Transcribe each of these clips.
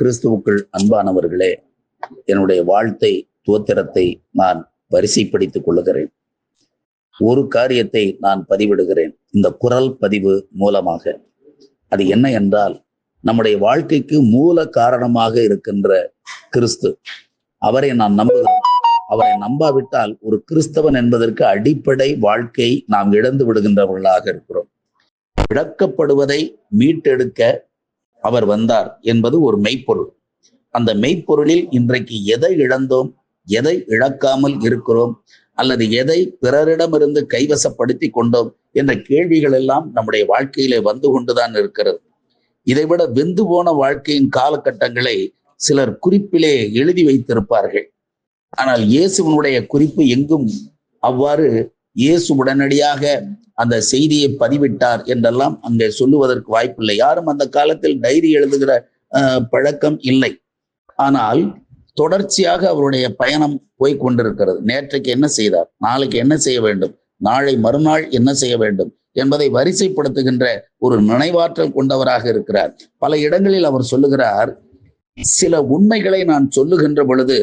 கிறிஸ்துவுக்குள் அன்பானவர்களே, என்னுடைய வாழ்த்தை தோத்திரத்தை நான் வரிசைப்படுத்திக் கொள்ளுகிறேன். ஒரு காரியத்தை நான் பதிவிடுகிறேன் இந்த குரல் பதிவு மூலமாக. அது என்ன என்றால், நம்முடைய வாழ்க்கைக்கு மூல காரணமாக இருக்கின்ற கிறிஸ்து, அவரை நான் நம்புகிறோம். அவரை நம்பாவிட்டால் ஒரு கிறிஸ்தவன் என்பதற்கு அடிப்படை வாழ்க்கை நாம் இழந்து விடுகின்றவர்களாக இருக்கிறோம். இழக்கப்படுவதை மீட்டெடுக்க அவர் வந்தார் என்பது ஒரு மெய்ப்பொருள். அந்த மெய்ப்பொருளில் இன்றைக்கு எதை இழந்தோம், எதை இழக்காமல் இருக்கிறோம், அல்லது எதை பிறரிடமிருந்து கைவசப்படுத்தி கொண்டோம் என்ற கேள்விகள் எல்லாம் நம்முடைய வாழ்க்கையிலே வந்து கொண்டுதான் இருக்கிறது. இதைவிட வெந்து போன வாழ்க்கையின் காலகட்டங்களை சிலர் குறிப்பிலே எழுதி வைத்திருப்பார்கள். ஆனால் இயேசுவனுடைய குறிப்பு எங்கும் அவ்வாறு இயேசு உடனடியாக அந்த செய்தியை பதிவிட்டார் என்றெல்லாம் அங்கே சொல்லுவதற்கு வாய்ப்பில்லை. யாரும் அந்த காலத்தில் டைரி எழுதுகிற பழக்கம் இல்லை. ஆனால் தொடர்ச்சியாக அவருடைய பயணம் போய் கொண்டிருக்கிறது. நேற்றைக்கு என்ன செய்தார், நாளைக்கு என்ன செய்ய வேண்டும், நாளை மறுநாள் என்ன செய்ய வேண்டும் என்பதை வரிசைப்படுத்துகின்ற ஒரு நினைவாற்றல் கொண்டவராக இருக்கிறார். பல இடங்களில் அவர் சொல்லுகிறார், சில உண்மைகளை நான் சொல்லுகின்ற பொழுது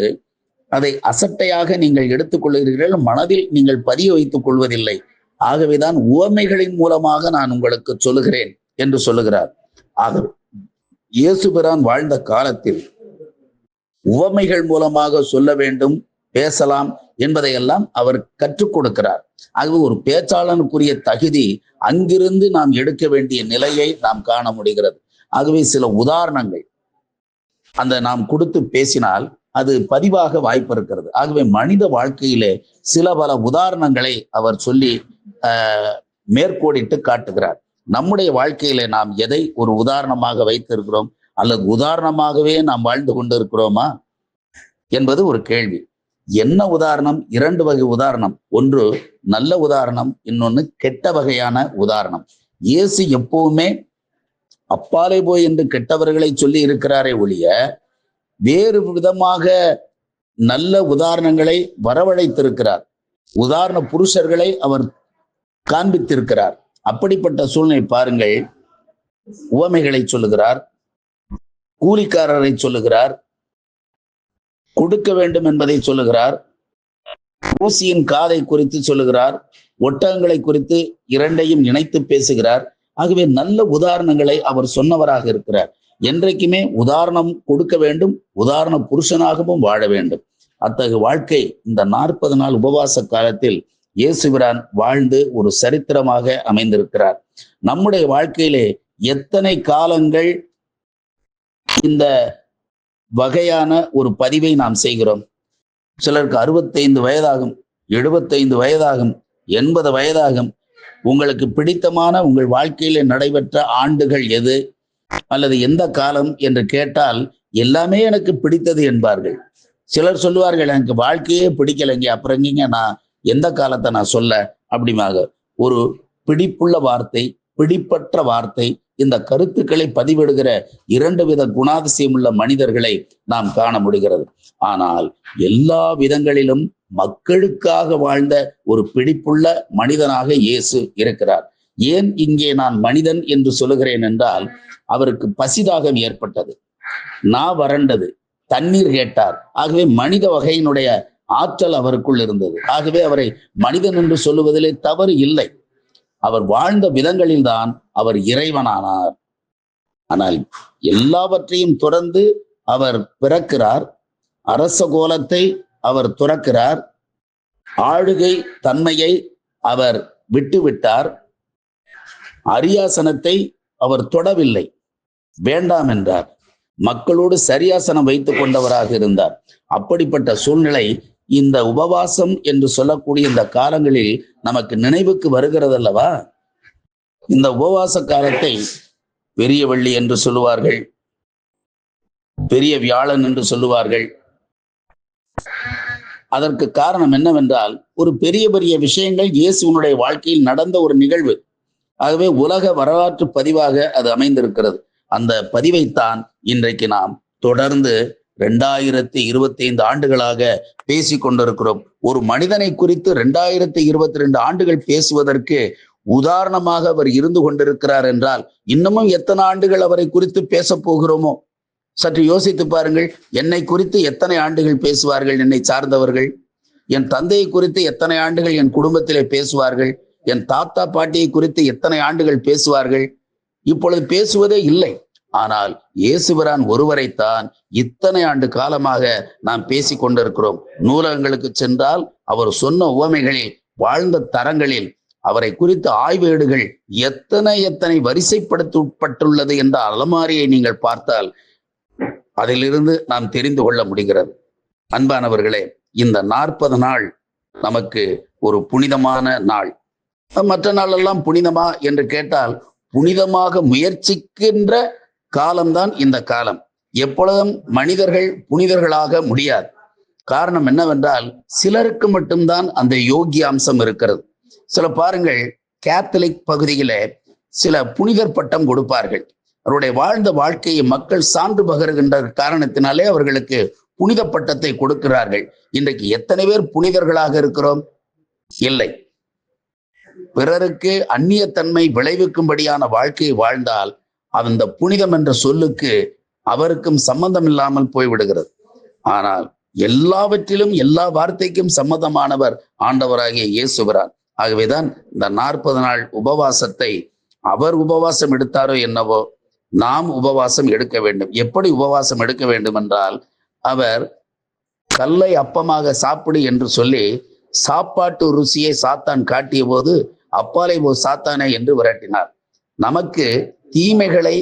அதை அசட்டையாக நீங்கள் எடுத்துக்கொள்கிறீர்கள், மனதில் நீங்கள் பதிய வைத்துக் கொள்வதில்லை. ஆகவேதான் உவமைகளின் மூலமாக நான் உங்களுக்கு சொல்லுகிறேன் என்று சொல்லுகிறார். ஆகவே இயேசு பிரான் வாழ்ந்த காலத்தில் உவமைகள் மூலமாக சொல்ல வேண்டும், பேசலாம் என்பதையெல்லாம் அவர் கற்றுக் கொடுக்கிறார். ஆகவே ஒரு பேச்சாளனுக்குரிய தகுதி அங்கிருந்து நாம் எடுக்க வேண்டிய நிலையை நாம் காண முடிகிறது. ஆகவே சில உதாரணங்கள் அந்த நாம் கொடுத்து பேசினால் அது பதிவாக வாய்ப்பு இருக்கிறது. ஆகவே மனித வாழ்க்கையிலே சில பல உதாரணங்களை அவர் சொல்லி மேற்கோடிட்டு காட்டுகிறார். நம்முடைய வாழ்க்கையிலே நாம் எதை ஒரு உதாரணமாக வைத்திருக்கிறோம், அல்லது உதாரணமாகவே நாம் வாழ்ந்து கொண்டிருக்கிறோமா என்பது ஒரு கேள்வி. என்ன உதாரணம்? இரண்டு வகை உதாரணம். ஒன்று நல்ல உதாரணம், இன்னொன்னு கெட்ட வகையான உதாரணம். இயேசு எப்பவுமே அப்பாலே போய் என்று கெட்டவர்களை சொல்லி இருக்கிறாரே ஒழிய வேறு விதமாக நல்ல உதாரணங்களை வரவழைத்திருக்கிறார். உதாரண புருஷர்களை அவர் காண்பித்திருக்கிறார். அப்படிப்பட்ட சூழ்நிலை பாருங்கள். உவமைகளை சொல்லுகிறார், கூலிக்காரரை சொல்லுகிறார், கொடுக்க வேண்டும் என்பதை சொல்லுகிறார், ஊசியின் காதை குறித்து சொல்லுகிறார், ஒட்டகங்களை குறித்து இரண்டையும் இணைத்து பேசுகிறார். ஆகவே நல்ல உதாரணங்களை அவர் சொன்னவராக இருக்கிறார். என்றைக்குமே உதாரணம் கொடுக்க வேண்டும், உதாரண புருஷனாகவும் வாழ வேண்டும். அத்தகைய வாழ்க்கை இந்த 40 நாள் உபவாச காலத்தில் இயேசுபிரான் வாழ்ந்து ஒரு சரித்திரமாக அமைந்திருக்கிறார். நம்முடைய வாழ்க்கையிலே எத்தனை காலங்கள் இந்த வகையான ஒரு பதிவை நாம் செய்கிறோம்? சிலருக்கு 65 வயதாகும், 75 வயதாகும், 80 வயதாகும். உங்களுக்கு பிடித்தமான உங்கள் வாழ்க்கையிலே நடைபெற்ற ஆண்டுகள் எது அல்லது எந்த காலம் என்று கேட்டால் எல்லாமே எனக்கு பிடித்தது என்பார்கள். சிலர் சொல்லுவார்கள், எனக்கு வாழ்க்கையே பிடிக்கலைங்க, அப்புறம் எங்கீங்க நான் எந்த காலத்தை நான் சொல்ல அப்படிமாக. ஒரு பிடிப்புள்ள வார்த்தை, பிடிப்பற்ற வார்த்தை, இந்த கருத்துக்களை பதிவிடுகிற 2 வித குணாதிசயம் உள்ள மனிதர்களை நாம் காண முடிகிறது. ஆனால் எல்லா விதங்களிலும் மக்களுக்காக வாழ்ந்த ஒரு பிடிப்புள்ள மனிதனாக இயேசு இருக்கிறார். ஏன் இங்கே நான் மனிதன் என்று சொல்லுகிறேன் என்றால், அவருக்கு பசிதாகம் ஏற்பட்டது, வறண்டது, தண்ணீர் கேட்டார். ஆகவே மனித வகையினுடைய ஆற்றல் அவருக்குள் இருந்தது. ஆகவே அவரை மனிதன் என்று சொல்லுவதிலே தவறு இல்லை. அவர் வாழ்ந்த விதங்களில்தான் அவர் இறைவனானார். ஆனால் எல்லாவற்றையும் துறந்து அவர் பிறக்கிறார். அரச கோலத்தை அவர் துறக்கிறார். ஆளுகை தன்மையை அவர் விட்டுவிட்டார். அரியாசனத்தை அவர் தொடவில்லை, வேண்டாம் என்றார். மக்களோடு சரியாசனம் வைத்துக் கொண்டவராக இருந்தார். அப்படிப்பட்ட சூழ்நிலை இந்த உபவாசம் என்று சொல்லக்கூடிய இந்த காலங்களில் நமக்கு நினைவுக்கு வருகிறது அல்லவா? இந்த உபவாச காலத்தை பெரிய வெள்ளி என்று சொல்லுவார்கள், பெரிய வியாழன் என்று சொல்லுவார்கள். அதற்கு காரணம் என்னவென்றால், ஒரு பெரிய பெரிய விஷயங்கள் இயேசுவினுடைய வாழ்க்கையில் நடந்த ஒரு நிகழ்வு. ஆகவே உலக வரலாற்று பதிவாக அது அமைந்திருக்கிறது. அந்த பதிவைத்தான் இன்றைக்கு நாம் தொடர்ந்து 2025 ஆண்டுகளாக பேசிக் கொண்டிருக்கிறோம். ஒரு மனிதனை குறித்து 2022 ஆண்டுகள் பேசுவதற்கு உதாரணமாக அவர் இருந்து கொண்டிருக்கிறார் என்றால், இன்னமும் எத்தனை ஆண்டுகள் அவரை குறித்து பேச போகிறோமோ? சற்று யோசித்து பாருங்கள். என்னை குறித்து எத்தனை ஆண்டுகள் பேசுவார்கள் என்னை சார்ந்தவர்கள்? என் தந்தையை குறித்து எத்தனை ஆண்டுகள் என் குடும்பத்திலே பேசுவார்கள்? என் தாத்தா பாட்டியை குறித்து எத்தனை ஆண்டுகள் பேசுவார்கள்? இப்பொழுது பேசுவதே இல்லை. ஆனால் இயேசுபிரான் ஒருவரைத்தான் இத்தனை ஆண்டு காலமாக நாம் பேசிக் கொண்டிருக்கிறோம். நூலகங்களுக்கு சென்றால் அவர் சொன்ன உவமைகளில், வாழ்ந்த தரங்களில் அவரை குறித்த ஆய்வேடுகள் எத்தனை வரிசைப்படுத்தப்பட்டுள்ளது என்ற அலமாரியை நீங்கள் பார்த்தால் அதிலிருந்து நாம் தெரிந்து கொள்ள முடிகிறது. அன்பானவர்களே, இந்த 40 நாள் நமக்கு ஒரு புனிதமான நாள். மற்ற நாளெல்லாம் புனிதமா என்று கேட்டால், புனிதமாக முயற்சிக்கின்ற காலம்தான் இந்த காலம். எப்பொழுதும் மனிதர்கள் புனிதர்களாக முடியாது. காரணம் என்னவென்றால், சிலருக்கு மட்டும்தான் அந்த யோகிய அம்சம் இருக்கிறது. சில பாருங்கள், கேத்தலிக் பகுதியிலே சில புனிதர் பட்டம் கொடுப்பார்கள். அவருடைய வாழ்ந்த வாழ்க்கையை மக்கள் சான்று பகருகின்ற காரணத்தினாலே அவர்களுக்கு புனித பட்டத்தை கொடுக்கிறார்கள். இன்றைக்கு எத்தனை பேர் புனிதர்களாக இருக்கிறோம்? இல்லை. பிறருக்கு அந்நியத்தன்மை விளைவிக்கும்படியான வாழ்க்கையை வாழ்ந்தால் அந்த புனிதம் என்ற சொல்லுக்கு அவருக்கும் சம்பந்தம் இல்லாமல் போய்விடுகிறது. ஆனால் எல்லாவற்றிலும் எல்லா வார்த்தைக்கும் சம்மதமானவர் ஆண்டவராகிய இயேசுபிரான். ஆகவேதான் இந்த 40 நாள் உபவாசத்தை அவர் உபவாசம் எடுத்தாரோ என்னவோ, நாம் உபவாசம் எடுக்க வேண்டும். எப்படி உபவாசம் எடுக்க வேண்டும் என்றால், அவர் கல்லை அப்பமாக சாப்பிடு என்று சொல்லி சாப்பாட்டு ருசியை சாத்தான் காட்டிய போது அப்பாலை போ சாத்தானே என்று விரட்டினார். நமக்கு தீமைகளை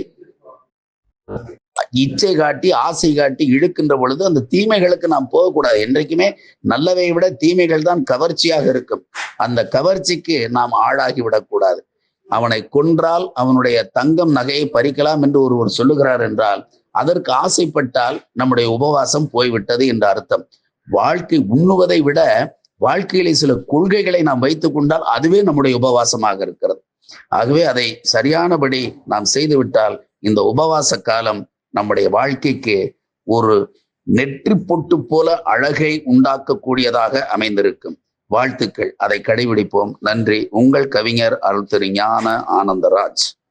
இச்சை காட்டி ஆசை காட்டி இழுக்கின்ற பொழுது அந்த தீமைகளுக்கு நாம் போகக்கூடாது. என்றைக்குமே நல்லவை விட தீமைகள் தான் கவர்ச்சியாக இருக்கும். அந்த கவர்ச்சிக்கு நாம் ஆளாகி விடக்கூடாது. அவனை கொன்றால் அவனுடைய தங்கம் நகையை பறிக்கலாம் என்று ஒருவர் சொல்லுகிறார் என்றால், அதற்கு ஆசைப்பட்டால் நம்முடைய உபவாசம் போய்விட்டது என்று அர்த்தம். வாழ்க்கை உண்ணுவதை விட வாழ்க்கையிலே சில கொள்கைகளை நாம் வைத்துக் கொண்டால் அதுவே நம்முடைய உபவாசமாக இருக்கிறது. ஆகவே அதை சரியானபடி நாம் செய்துவிட்டால் இந்த உபவாச காலம் நம்முடைய வாழ்க்கைக்கு ஒரு நெற்றி பொட்டு போல அழகை உண்டாக்கக்கூடியதாக அமைந்திருக்கும். வாழ்த்துக்கள். அதை கடைபிடிப்போம். நன்றி. உங்கள் கவிஞர் அருள் திரு ஞான ஆனந்தராஜ்.